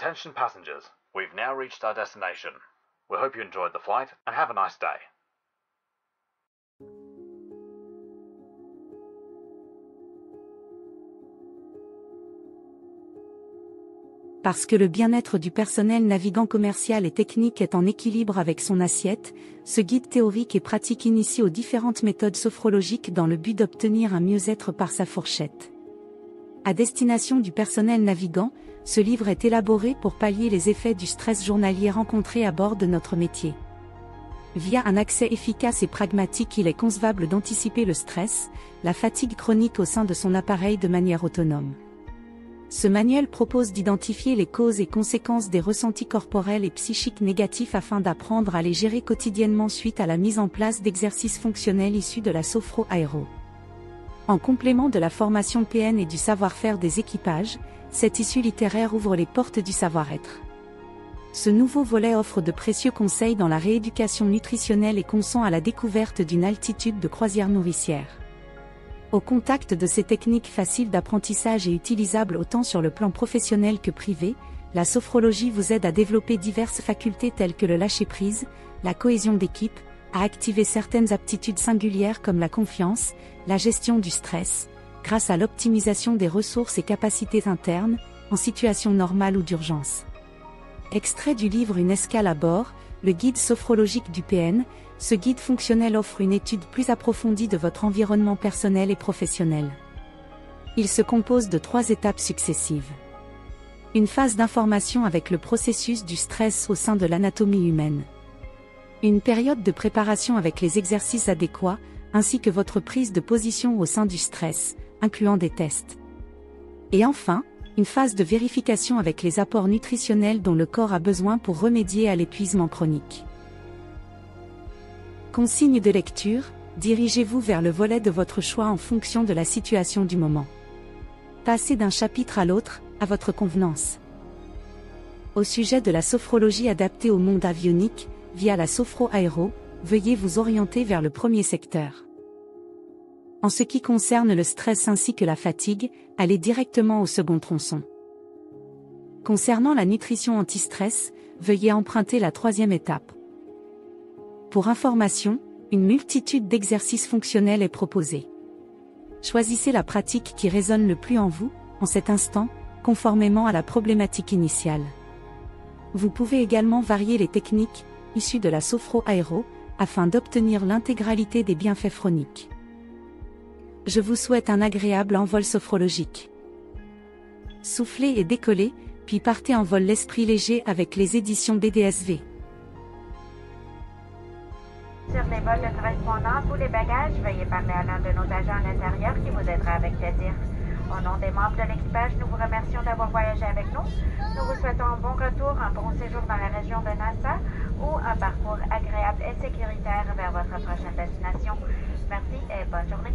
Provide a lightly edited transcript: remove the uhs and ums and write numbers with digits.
Attention passengers, we've now reached our destination. We hope you enjoyed the flight and have a nice day. Parce que le bien-être du personnel navigant commercial et technique est en équilibre avec son assiette, ce guide théorique et pratique initie aux différentes méthodes sophrologiques dans le but d'obtenir un mieux-être par sa fourchette. À destination du personnel navigant, ce livre est élaboré pour pallier les effets du stress journalier rencontré à bord de notre métier. Via un accès efficace et pragmatique, il est concevable d'anticiper le stress, la fatigue chronique au sein de son appareil de manière autonome. Ce manuel propose d'identifier les causes et conséquences des ressentis corporels et psychiques négatifs afin d'apprendre à les gérer quotidiennement suite à la mise en place d'exercices fonctionnels issus de la sophro-aéro. En complément de la formation PN et du savoir-faire des équipages, cette issue littéraire ouvre les portes du savoir-être. Ce nouveau volet offre de précieux conseils dans la rééducation nutritionnelle et consent à la découverte d'une altitude de croisière nourricière. Au contact de ces techniques faciles d'apprentissage et utilisables autant sur le plan professionnel que privé, la sophrologie vous aide à développer diverses facultés telles que le lâcher-prise, la cohésion d'équipe, à activer certaines aptitudes singulières comme la confiance, la gestion du stress, grâce à l'optimisation des ressources et capacités internes, en situation normale ou d'urgence. Extrait du livre Une escale à bord, le guide sophrologique du PN, ce guide fonctionnel offre une étude plus approfondie de votre environnement personnel et professionnel. Il se compose de 3 étapes successives. Une phase d'information avec le processus du stress au sein de l'anatomie humaine. Une période de préparation avec les exercices adéquats, ainsi que votre prise de position au sein du stress, incluant des tests. Et enfin, une phase de vérification avec les apports nutritionnels dont le corps a besoin pour remédier à l'épuisement chronique. Consigne de lecture, dirigez-vous vers le volet de votre choix en fonction de la situation du moment. Passez d'un chapitre à l'autre, à votre convenance. Au sujet de la sophrologie adaptée au monde avionique, via la sophro-aéro, veuillez vous orienter vers le premier secteur. En ce qui concerne le stress ainsi que la fatigue, allez directement au second tronçon. Concernant la nutrition anti-stress, veuillez emprunter la 3e étape. Pour information, une multitude d'exercices fonctionnels est proposée. Choisissez la pratique qui résonne le plus en vous, en cet instant, conformément à la problématique initiale. Vous pouvez également varier les techniques, issues de la sophro-aéro, afin d'obtenir l'intégralité des bienfaits phroniques. Je vous souhaite un agréable envol sophrologique. Soufflez et décollez, puis partez en vol l'esprit léger avec les éditions BDSV. Sur les vols de correspondance ou les bagages, veuillez parler à l'un de nos agents à l'intérieur qui vous aidera avec plaisir. Au nom des membres de l'équipage, nous vous remercions d'avoir voyagé avec nous. Nous vous souhaitons un bon retour, un bon séjour dans la région de Nassau ou un parcours agréable et sécuritaire vers votre prochaine destination. Merci et bonne journée.